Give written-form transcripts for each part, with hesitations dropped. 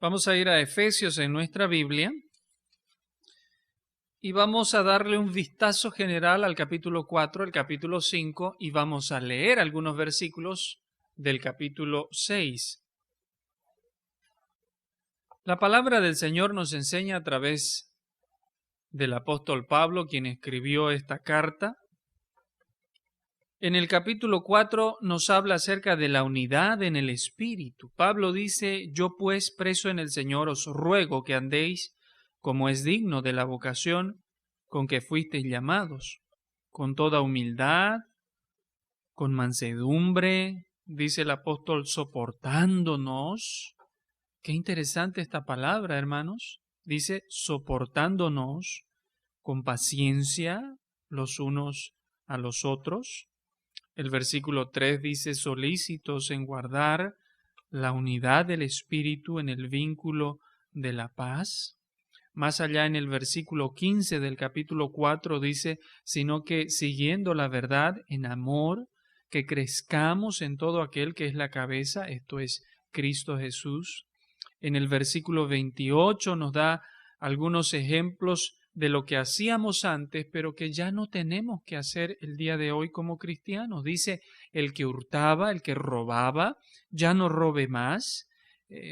Vamos a ir a Efesios en nuestra Biblia y vamos a darle un vistazo general al capítulo 4, el capítulo 5 y vamos a leer algunos versículos del capítulo 6. La palabra del Señor nos enseña a través del apóstol Pablo, quien escribió esta carta. En el capítulo 4 nos habla acerca de la unidad en el Espíritu. Pablo dice: yo pues, preso en el Señor, os ruego que andéis como es digno de la vocación con que fuisteis llamados, con toda humildad, con mansedumbre, dice el apóstol, soportándonos. Qué interesante esta palabra, hermanos. Dice soportándonos con paciencia los unos a los otros. El versículo 3 dice solícitos en guardar la unidad del Espíritu en el vínculo de la paz. Más allá en el versículo 15 del capítulo 4 dice, sino que siguiendo la verdad en amor, que crezcamos en todo aquel que es la cabeza, esto es Cristo Jesús. En el versículo 28 nos da algunos ejemplos de lo que hacíamos antes, pero que ya no tenemos que hacer el día de hoy como cristianos. Dice, el que hurtaba, el que robaba, ya no robe más,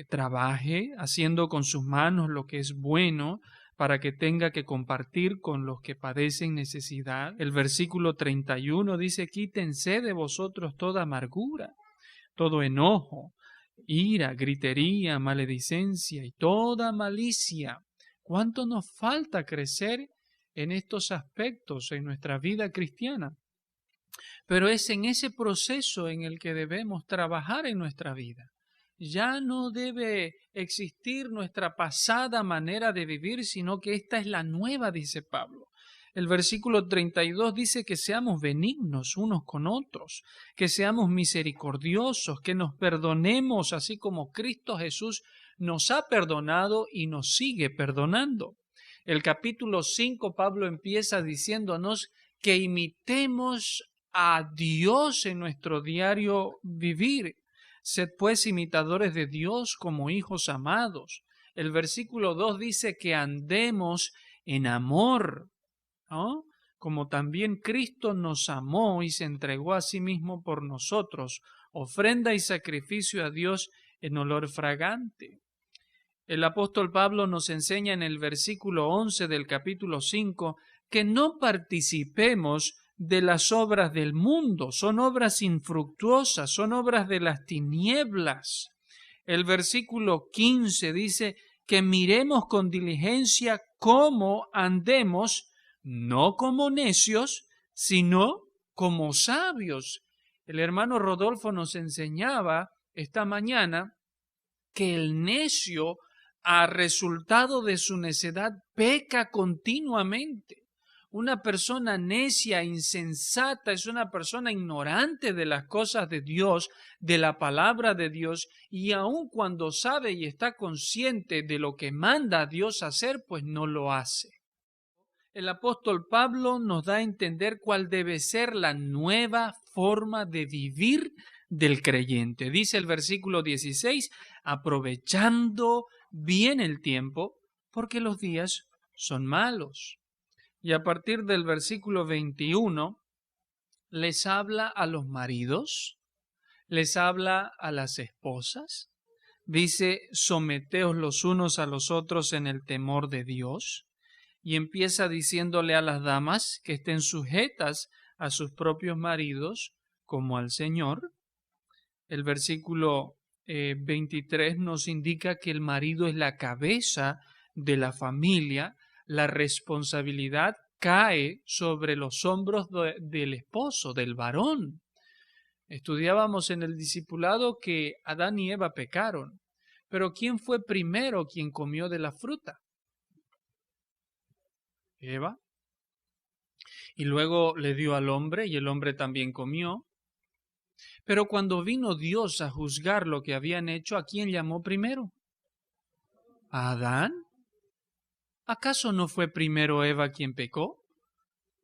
trabaje haciendo con sus manos lo que es bueno para que tenga que compartir con los que padecen necesidad. El versículo 31 dice, quítense de vosotros toda amargura, todo enojo, ira, gritería, maledicencia y toda malicia. ¿Cuánto nos falta crecer en estos aspectos en nuestra vida cristiana? Pero es en ese proceso en el que debemos trabajar en nuestra vida. Ya no debe existir nuestra pasada manera de vivir, sino que esta es la nueva, dice Pablo. El versículo 32 dice que seamos benignos unos con otros, que seamos misericordiosos, que nos perdonemos así como Cristo Jesús nos ha perdonado y nos sigue perdonando. El capítulo 5, Pablo empieza diciéndonos que imitemos a Dios en nuestro diario vivir. Sed pues imitadores de Dios como hijos amados. El versículo 2 dice que andemos en amor, ¿no? Como también Cristo nos amó y se entregó a sí mismo por nosotros, ofrenda y sacrificio a Dios en olor fragante. El apóstol Pablo nos enseña en el versículo 11 del capítulo 5 que no participemos de las obras del mundo, son obras infructuosas, son obras de las tinieblas. El versículo 15 dice que miremos con diligencia cómo andemos, no como necios, sino como sabios. El hermano Rodolfo nos enseñaba esta mañana que el necio, a resultado de su necedad, peca continuamente. Una persona necia, insensata, es una persona ignorante de las cosas de Dios, de la palabra de Dios, y aun cuando sabe y está consciente de lo que manda a Dios hacer, pues no lo hace. El apóstol Pablo nos da a entender cuál debe ser la nueva forma de vivir del creyente. Dice el versículo 16, aprovechando bien el tiempo, porque los días son malos. Y a partir del versículo 21, les habla a los maridos, les habla a las esposas, dice, someteos los unos a los otros en el temor de Dios, y empieza diciéndole a las damas que estén sujetas a sus propios maridos como al Señor. El versículo 23 nos indica que el marido es la cabeza de la familia. La responsabilidad cae sobre los hombros del esposo, del varón. Estudiábamos en el discipulado que Adán y Eva pecaron, pero ¿quién fue primero quien comió de la fruta? Eva. Y luego le dio al hombre y el hombre también comió. Pero cuando vino Dios a juzgar lo que habían hecho, ¿a quién llamó primero? ¿A Adán? ¿Acaso no fue primero Eva quien pecó?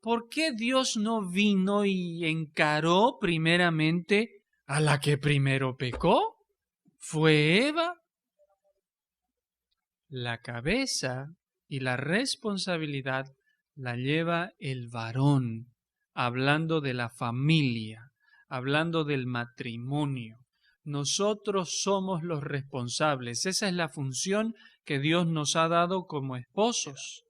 ¿Por qué Dios no vino y encaró primeramente a la que primero pecó? ¿Fue Eva? la cabeza y la responsabilidad la lleva el varón, hablando de la familia, hablando del matrimonio. Nosotros somos los responsables. Esa es la función que Dios nos ha dado como esposos.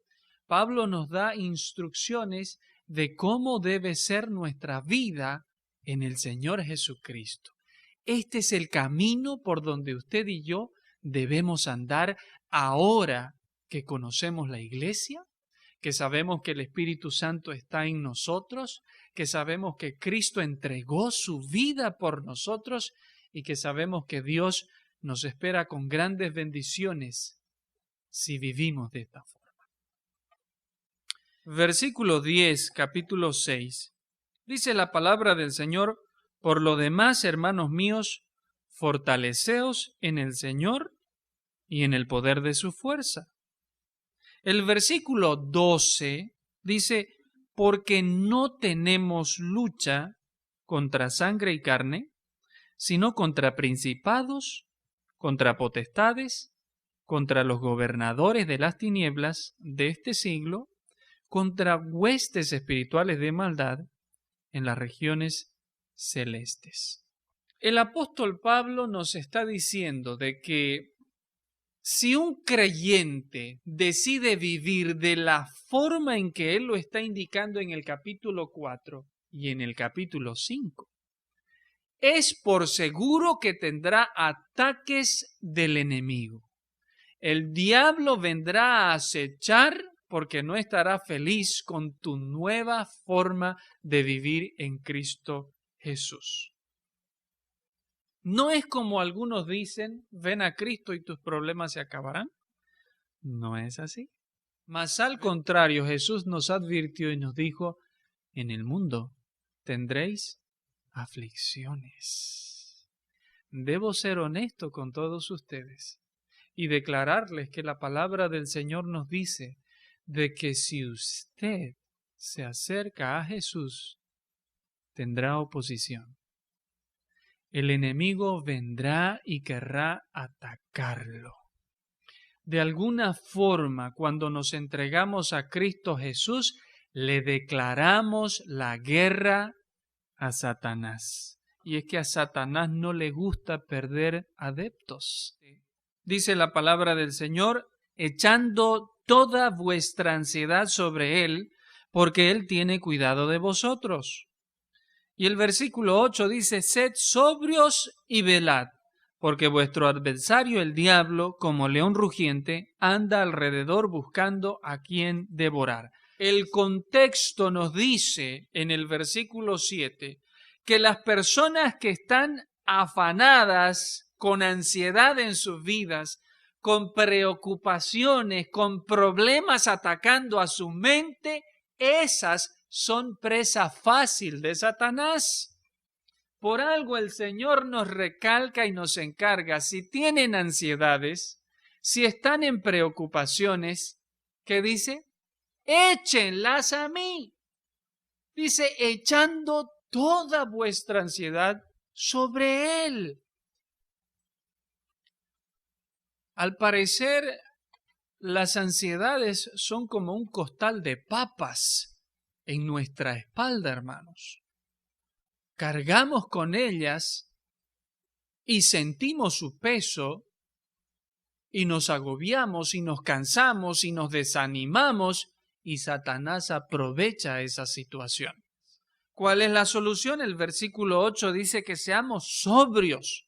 Pablo nos da instrucciones de cómo debe ser nuestra vida en el Señor Jesucristo. Este es el camino por donde usted y yo debemos andar ahora que conocemos la iglesia, que sabemos que el Espíritu Santo está en nosotros, que sabemos que Cristo entregó su vida por nosotros y que sabemos que Dios nos espera con grandes bendiciones si vivimos de esta forma. Versículo 10, capítulo 6. Dice la palabra del Señor: por lo demás, hermanos míos, fortaleceos en el Señor y en el poder de su fuerza. El versículo 12 dice: porque no tenemos lucha contra sangre y carne, sino contra principados, contra potestades, contra los gobernadores de las tinieblas de este siglo, contra huestes espirituales de maldad en las regiones celestes. El apóstol Pablo nos está diciendo de que si un creyente decide vivir de la forma en que él lo está indicando en el capítulo 4 y en el capítulo 5, es por seguro que tendrá ataques del enemigo. El diablo vendrá a acechar porque no estará feliz con tu nueva forma de vivir en Cristo Jesús. No es como algunos dicen: ven a Cristo y tus problemas se acabarán. No es así. Mas al contrario, Jesús nos advirtió y nos dijo: en el mundo tendréis aflicciones. Debo ser honesto con todos ustedes y declararles que la palabra del Señor nos dice de que si usted se acerca a Jesús, tendrá oposición. El enemigo vendrá y querrá atacarlo. De alguna forma, cuando nos entregamos a Cristo Jesús, le declaramos la guerra a Satanás. Y es que a Satanás no le gusta perder adeptos. Dice la palabra del Señor: echando toda vuestra ansiedad sobre Él, porque Él tiene cuidado de vosotros. Y el versículo 8 dice: sed sobrios y velad, porque vuestro adversario el diablo, como león rugiente, anda alrededor buscando a quien devorar. El contexto nos dice en el versículo 7 que las personas que están afanadas, con ansiedad en sus vidas, con preocupaciones, con problemas atacando a su mente, esas son presa fácil de Satanás. Por algo el Señor nos recalca y nos encarga: si tienen ansiedades, si están en preocupaciones, ¿qué dice? Échenlas a mí. Dice: echando toda vuestra ansiedad sobre Él. Al parecer, las ansiedades son como un costal de papas en nuestra espalda, hermanos. Cargamos con ellas y sentimos su peso y nos agobiamos y nos cansamos y nos desanimamos, y Satanás aprovecha esa situación. ¿Cuál es la solución? El versículo 8 dice que seamos sobrios,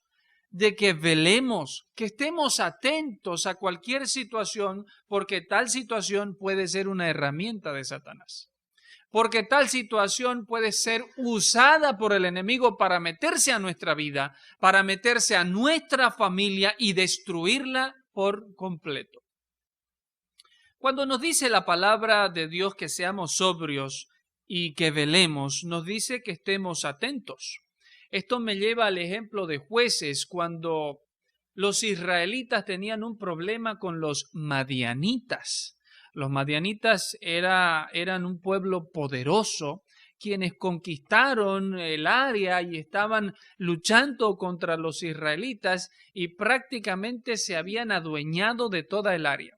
de que velemos, que estemos atentos a cualquier situación, porque tal situación puede ser una herramienta de Satanás. Porque tal situación puede ser usada por el enemigo para meterse a nuestra vida, para meterse a nuestra familia y destruirla por completo. Cuando nos dice la palabra de Dios que seamos sobrios y que velemos, nos dice que estemos atentos. Esto me lleva al ejemplo de Jueces, cuando los israelitas tenían un problema con los madianitas. Los madianitas eran un pueblo poderoso quienes conquistaron el área y estaban luchando contra los israelitas y prácticamente se habían adueñado de toda el área.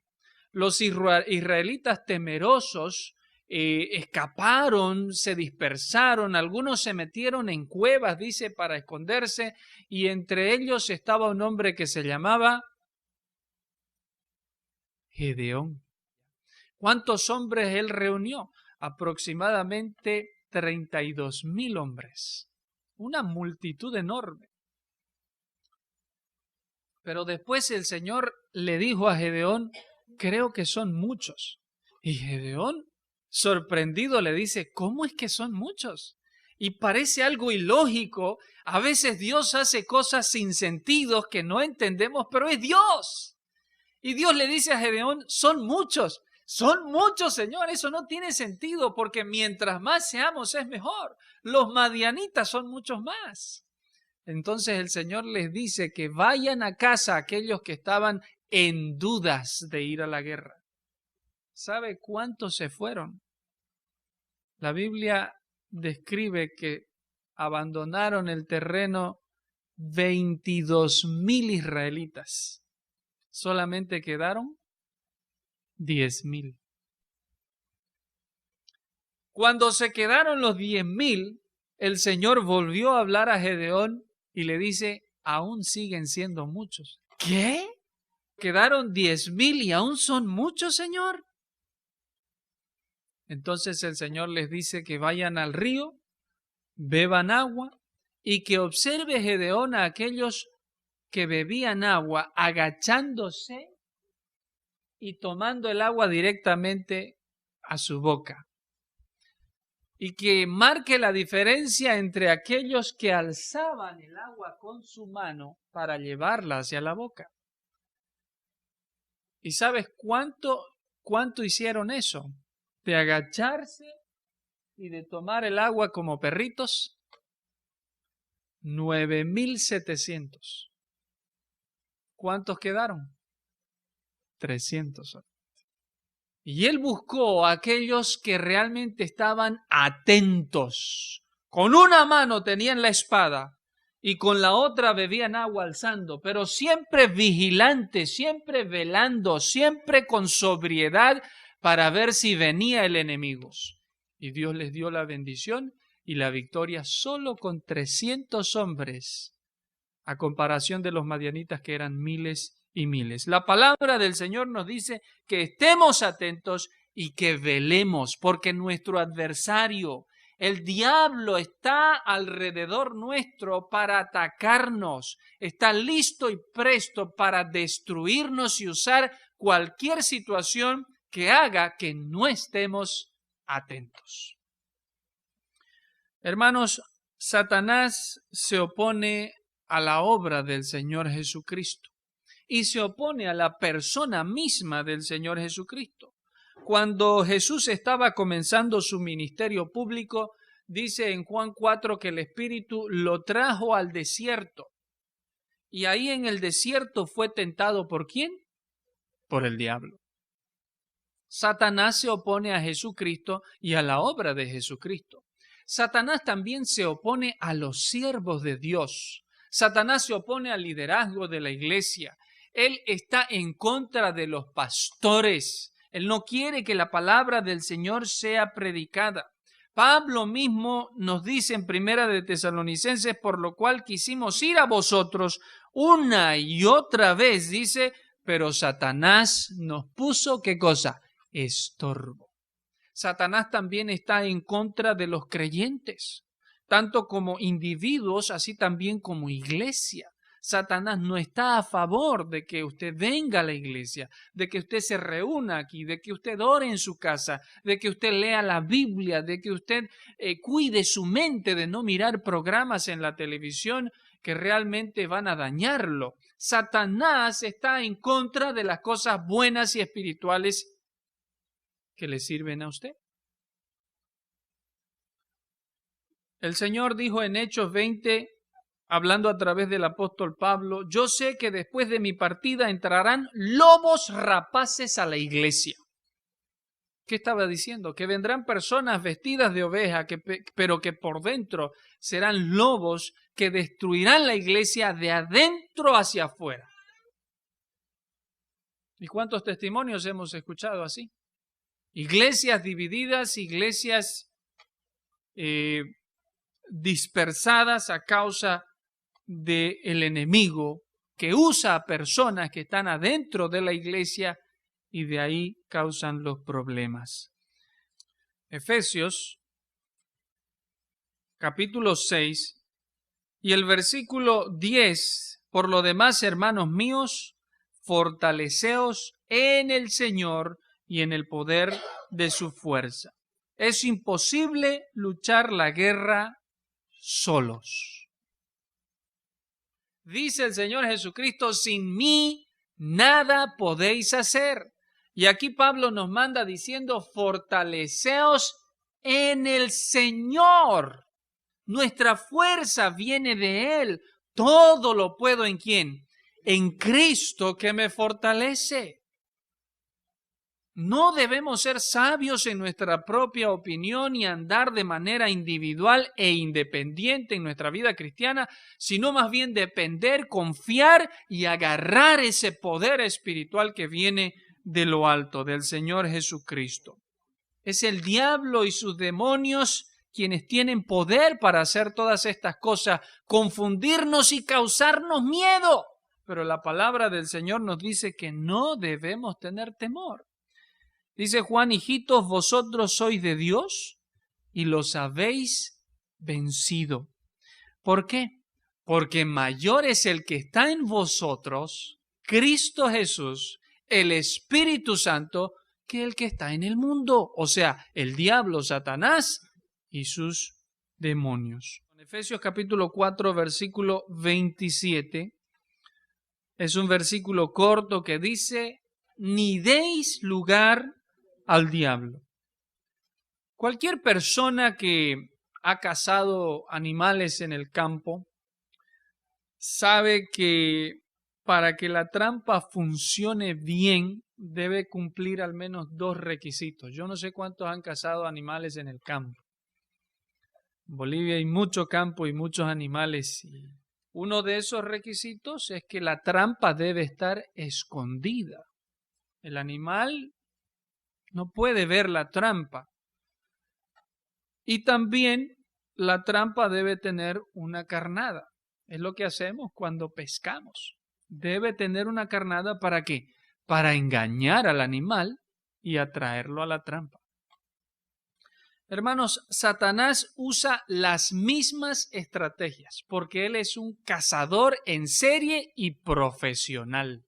Los israelitas temerosos escaparon, se dispersaron, algunos se metieron en cuevas, dice, para esconderse, y entre ellos estaba un hombre que se llamaba Gedeón. ¿Cuántos hombres él reunió? Aproximadamente 32,000 hombres. Una multitud enorme. Pero después el Señor le dijo a Gedeón, creo que son muchos. Y Gedeón, sorprendido, le dice, ¿cómo es que son muchos? Y parece algo ilógico. A veces Dios hace cosas sin sentido que no entendemos, pero es Dios. Y Dios le dice a Gedeón, son muchos, Señor, eso no tiene sentido, porque mientras más seamos es mejor. Los madianitas son muchos más. Entonces el Señor les dice que vayan a casa aquellos que estaban en dudas de ir a la guerra. ¿Sabe cuántos se fueron? La Biblia describe que abandonaron el terreno 22,000 israelitas. Solamente quedaron 10,000. Cuando se quedaron los 10,000, el Señor volvió a hablar a Gedeón y le dice, aún siguen siendo muchos. ¿Qué? ¿Quedaron 10,000 y aún son muchos, Señor? Entonces el Señor les dice que vayan al río, beban agua y que observe Gedeón a aquellos que bebían agua agachándose y tomando el agua directamente a su boca. Y que marque la diferencia entre aquellos que alzaban el agua con su mano para llevarla hacia la boca. ¿Y sabes cuánto hicieron eso? De agacharse y de tomar el agua como perritos. 9,700. ¿Cuántos quedaron? 300. Y él buscó a aquellos que realmente estaban atentos. Con una mano tenían la espada y con la otra bebían agua alzando, pero siempre vigilantes, siempre velando, siempre con sobriedad para ver si venía el enemigo. Y Dios les dio la bendición y la victoria solo con 300 hombres, a comparación de los madianitas que eran miles y miles. La palabra del Señor nos dice que estemos atentos y que velemos, porque nuestro adversario, el diablo, está alrededor nuestro para atacarnos, está listo y presto para destruirnos y usar cualquier situación que haga que no estemos atentos. Hermanos, Satanás se opone a la obra del Señor Jesucristo y se opone a la persona misma del Señor Jesucristo. Cuando Jesús estaba comenzando su ministerio público, dice en Juan 4 que el Espíritu lo trajo al desierto. Y ahí en el desierto fue tentado ¿por quién? Por el diablo. Satanás se opone a Jesucristo y a la obra de Jesucristo. Satanás también se opone a los siervos de Dios. Satanás se opone al liderazgo de la iglesia. Él está en contra de los pastores. Él no quiere que la palabra del Señor sea predicada. Pablo mismo nos dice en Primera de Tesalonicenses, por lo cual quisimos ir a vosotros una y otra vez, dice, pero Satanás nos puso, ¿qué cosa? Estorbo. Satanás también está en contra de los creyentes, tanto como individuos, así también como iglesia. Satanás no está a favor de que usted venga a la iglesia, de que usted se reúna aquí, de que usted ore en su casa, de que usted lea la Biblia, de que usted cuide su mente de no mirar programas en la televisión que realmente van a dañarlo. Satanás está en contra de las cosas buenas y espirituales que le sirven a usted. El Señor dijo en Hechos 20, hablando a través del apóstol Pablo, yo sé que después de mi partida entrarán lobos rapaces a la iglesia. ¿Qué estaba diciendo? Que vendrán personas vestidas de oveja, pero que por dentro serán lobos que destruirán la iglesia de adentro hacia afuera. ¿Y cuántos testimonios hemos escuchado así? Iglesias divididas, iglesias dispersadas a causa del enemigo que usa a personas que están adentro de la iglesia y de ahí causan los problemas. Efesios, capítulo 6 y el versículo 10. Por lo demás, hermanos míos, fortaleceos en el Señor y en el poder de su fuerza. Es imposible luchar la guerra solos. Dice el Señor Jesucristo, sin mí nada podéis hacer. Y aquí Pablo nos manda diciendo, fortaleceos en el Señor. Nuestra fuerza viene de Él. Todo lo puedo ¿en quién? En Cristo que me fortalece. No debemos ser sabios en nuestra propia opinión y andar de manera individual e independiente en nuestra vida cristiana, sino más bien depender, confiar y agarrar ese poder espiritual que viene de lo alto, del Señor Jesucristo. Es el diablo y sus demonios quienes tienen poder para hacer todas estas cosas, confundirnos y causarnos miedo. Pero la palabra del Señor nos dice que no debemos tener temor. Dice Juan, hijitos, vosotros sois de Dios y los habéis vencido. ¿Por qué? Porque mayor es el que está en vosotros, Cristo Jesús, el Espíritu Santo, que el que está en el mundo. O sea, el diablo, Satanás y sus demonios. En Efesios capítulo 4, versículo 27, es un versículo corto que dice, ni deis lugar al diablo. Cualquier persona que ha cazado animales en el campo sabe que para que la trampa funcione bien debe cumplir al menos 2 requisitos. Yo no sé cuántos han cazado animales en el campo. En Bolivia hay mucho campo y muchos animales. Y uno de esos requisitos es que la trampa debe estar escondida. El animal no puede ver la trampa. Y también la trampa debe tener una carnada. Es lo que hacemos cuando pescamos. Debe tener una carnada ¿para qué? Para engañar al animal y atraerlo a la trampa. Hermanos, Satanás usa las mismas estrategias porque él es un cazador en serie y profesional.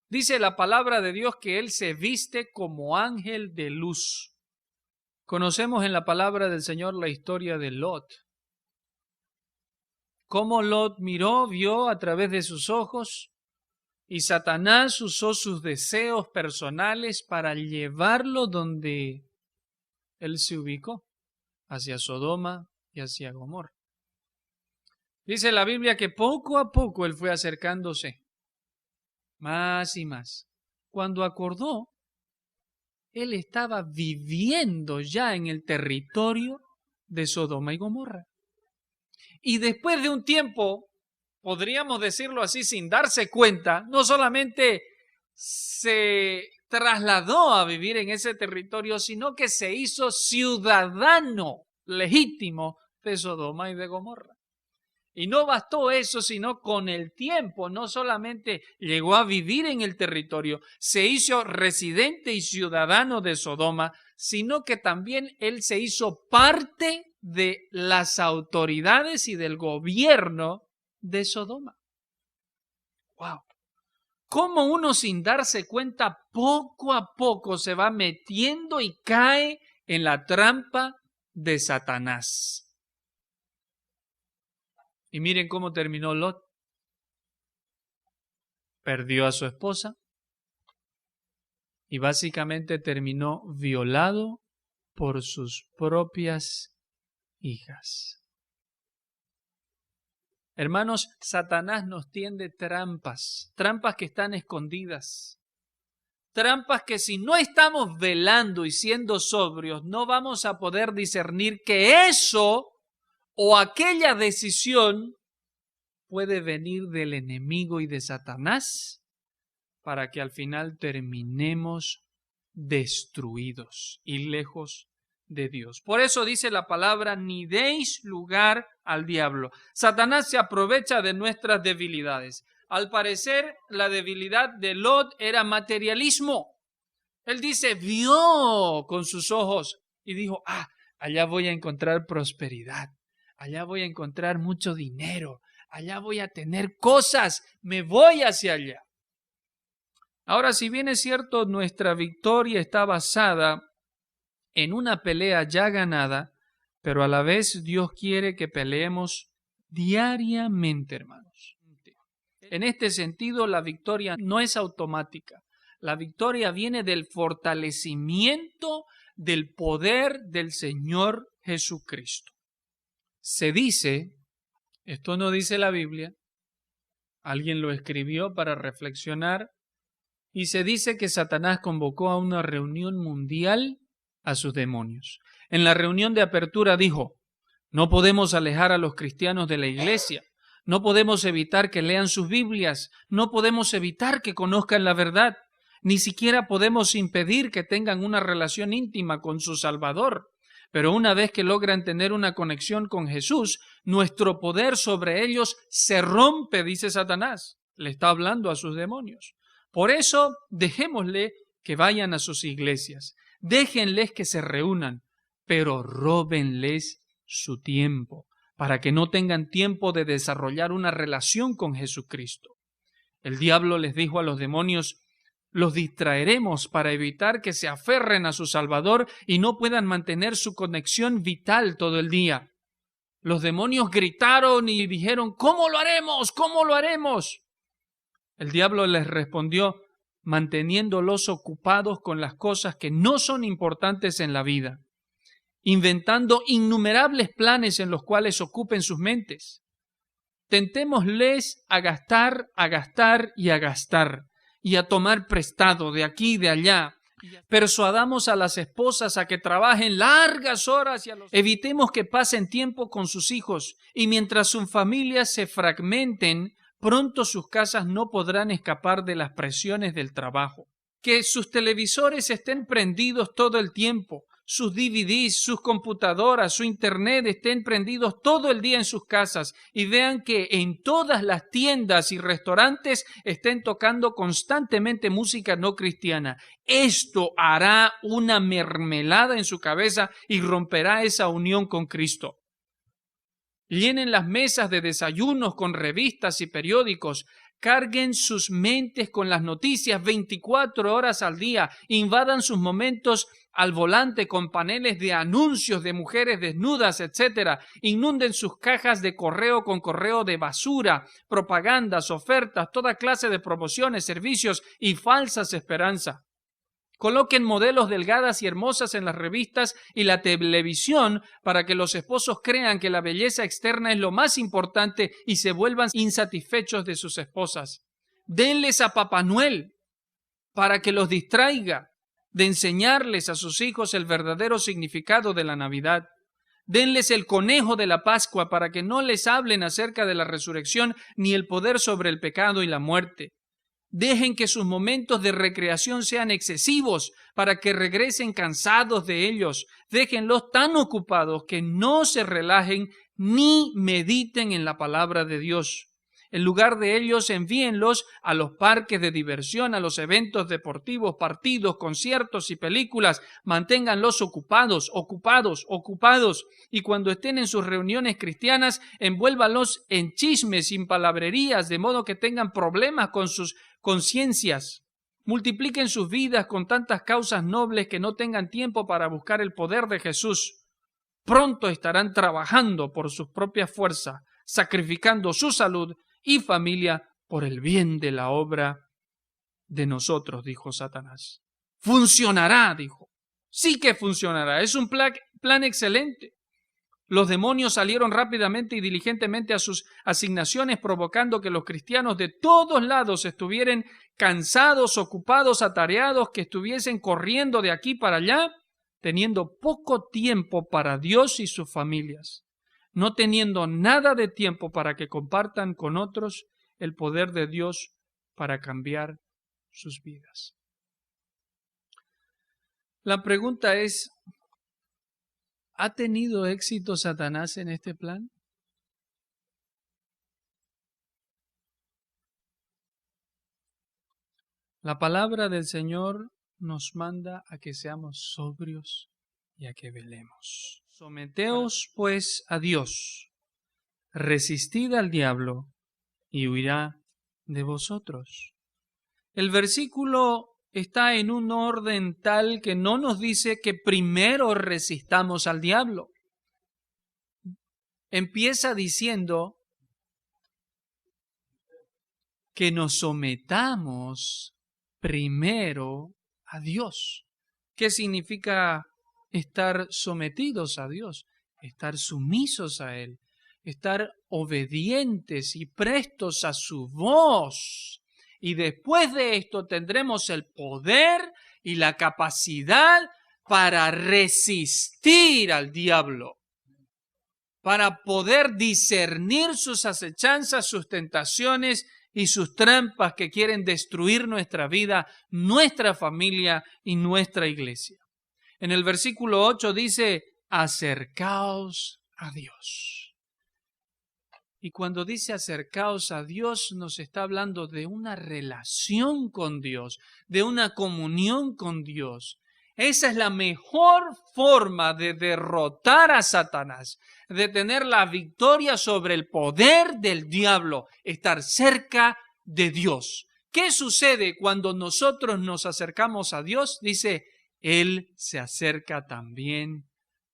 Dice la palabra de Dios que él se viste como ángel de luz. Conocemos en la palabra del Señor la historia de Lot. Cómo Lot miró, vio a través de sus ojos y Satanás usó sus deseos personales para llevarlo donde él se ubicó, hacia Sodoma y hacia Gomorra. Dice la Biblia que poco a poco él fue acercándose, más y más. Cuando acordó, él estaba viviendo ya en el territorio de Sodoma y Gomorra. Y después de un tiempo, podríamos decirlo así, sin darse cuenta, no solamente se trasladó a vivir en ese territorio, sino que se hizo ciudadano legítimo de Sodoma y de Gomorra. Y no bastó eso, sino con el tiempo, no solamente llegó a vivir en el territorio, se hizo residente y ciudadano de Sodoma, sino que también él se hizo parte de las autoridades y del gobierno de Sodoma. ¡Wow! Cómo uno sin darse cuenta poco a poco se va metiendo y cae en la trampa de Satanás. Y miren cómo terminó Lot. Perdió a su esposa y básicamente terminó violado por sus propias hijas. Hermanos, Satanás nos tiende trampas que están escondidas. trampas que si no estamos velando y siendo sobrios, no vamos a poder discernir que eso o aquella decisión puede venir del enemigo y de Satanás para que al final terminemos destruidos y lejos de Dios. Por eso dice la palabra, ni deis lugar al diablo. Satanás se aprovecha de nuestras debilidades. Al parecer, la debilidad de Lot era materialismo. Él dice, vio con sus ojos y dijo, allá voy a encontrar prosperidad, allá voy a encontrar mucho dinero, allá voy a tener cosas, me voy hacia allá. Ahora, si bien es cierto, nuestra victoria está basada en una pelea ya ganada, pero a la vez Dios quiere que peleemos diariamente, hermanos. En este sentido, la victoria no es automática. La victoria viene del fortalecimiento del poder del Señor Jesucristo. Se dice, esto no dice la Biblia, alguien lo escribió para reflexionar, y se dice que Satanás convocó a una reunión mundial a sus demonios. En la reunión de apertura dijo, no podemos alejar a los cristianos de la iglesia, no podemos evitar que lean sus Biblias, no podemos evitar que conozcan la verdad, ni siquiera podemos impedir que tengan una relación íntima con su Salvador. Pero una vez que logran tener una conexión con Jesús, nuestro poder sobre ellos se rompe, dice Satanás. Le está hablando a sus demonios. Por eso, dejémosle que vayan a sus iglesias. Déjenles que se reúnan, pero róbenles su tiempo, para que no tengan tiempo de desarrollar una relación con Jesucristo. El diablo les dijo a los demonios, los distraeremos para evitar que se aferren a su Salvador y no puedan mantener su conexión vital todo el día. Los demonios gritaron y dijeron, ¿cómo lo haremos? ¿Cómo lo haremos? El diablo les respondió, manteniéndolos ocupados con las cosas que no son importantes en la vida, inventando innumerables planes en los cuales ocupen sus mentes. Tentémosles a gastar y a gastar, y a tomar prestado de aquí y de allá. Persuadamos a las esposas a que trabajen largas horas, evitemos que pasen tiempo con sus hijos, y mientras sus familias se fragmenten, pronto sus casas no podrán escapar de las presiones del trabajo. Que sus televisores estén prendidos todo el tiempo, sus DVDs, sus computadoras, su internet estén prendidos todo el día en sus casas y vean que en todas las tiendas y restaurantes estén tocando constantemente música no cristiana. Esto hará una mermelada en su cabeza y romperá esa unión con Cristo. Llenen las mesas de desayunos con revistas y periódicos. Carguen sus mentes con las noticias 24 horas al día. Invadan sus momentos al volante con paneles de anuncios de mujeres desnudas, etc. Inunden sus cajas de correo con correo de basura, propagandas, ofertas, toda clase de promociones, servicios y falsas esperanzas. Coloquen modelos delgadas y hermosas en las revistas y la televisión para que los esposos crean que la belleza externa es lo más importante y se vuelvan insatisfechos de sus esposas. Denles a Papá Noel para que los distraiga de enseñarles a sus hijos el verdadero significado de la Navidad. Denles el conejo de la Pascua para que no les hablen acerca de la resurrección ni el poder sobre el pecado y la muerte. Dejen que sus momentos de recreación sean excesivos para que regresen cansados de ellos. Déjenlos tan ocupados que no se relajen ni mediten en la palabra de Dios. En lugar de ellos, envíenlos a los parques de diversión, a los eventos deportivos, partidos, conciertos y películas. Manténganlos ocupados. Y cuando estén en sus reuniones cristianas, envuélvanlos en chismes, sin palabrerías, de modo que tengan problemas con sus conciencias. Multipliquen sus vidas con tantas causas nobles que no tengan tiempo para buscar el poder de Jesús. Pronto estarán trabajando por sus propias fuerzas, sacrificando su salud y familia por el bien de la obra de nosotros, dijo Satanás. Funcionará, dijo. Sí que funcionará. Es un plan excelente. Los demonios salieron rápidamente y diligentemente a sus asignaciones, provocando que los cristianos de todos lados estuvieran cansados, ocupados, atareados, que estuviesen corriendo de aquí para allá, teniendo poco tiempo para Dios y sus familias, no teniendo nada de tiempo para que compartan con otros el poder de Dios para cambiar sus vidas. La pregunta es, ¿ha tenido éxito Satanás en este plan? La palabra del Señor nos manda a que seamos sobrios y a que velemos. Someteos, pues, a Dios, resistid al diablo, y huirá de vosotros. El versículo está en un orden tal que no nos dice que primero resistamos al diablo. Empieza diciendo que nos sometamos primero a Dios. ¿Qué significa estar sometidos a Dios? Estar sumisos a Él, estar obedientes y prestos a su voz. Y después de esto tendremos el poder y la capacidad para resistir al diablo, para poder discernir sus acechanzas, sus tentaciones y sus trampas que quieren destruir nuestra vida, nuestra familia y nuestra iglesia. En el versículo 8 dice, acercaos a Dios. Y cuando dice acercaos a Dios, nos está hablando de una relación con Dios, de una comunión con Dios. Esa es la mejor forma de derrotar a Satanás, de tener la victoria sobre el poder del diablo, estar cerca de Dios. ¿Qué sucede cuando nosotros nos acercamos a Dios? Dice, Él se acerca también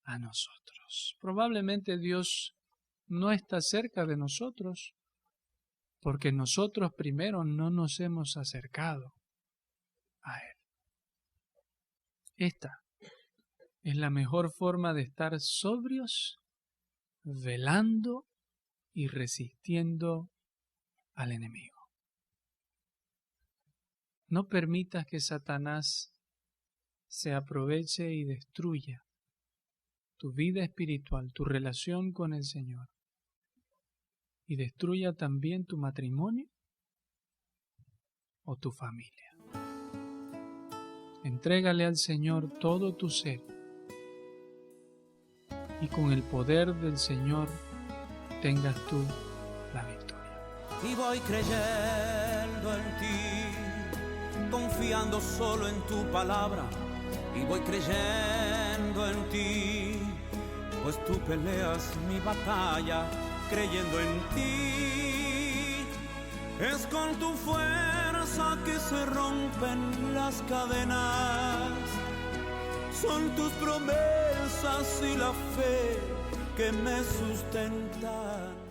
a nosotros. Probablemente Dios no está cerca de nosotros porque nosotros primero no nos hemos acercado a Él. Esta es la mejor forma de estar sobrios, velando y resistiendo al enemigo. No permitas que Satanás se aproveche y destruya tu vida espiritual, tu relación con el Señor, y destruya también tu matrimonio o tu familia. Entrégale al Señor todo tu ser y con el poder del Señor tengas tú la victoria. Y voy creyendo en ti, confiando solo en tu palabra. Y voy creyendo en ti, pues tú peleas mi batalla, creyendo en ti. Es con tu fuerza que se rompen las cadenas, son tus promesas y la fe que me sustentan.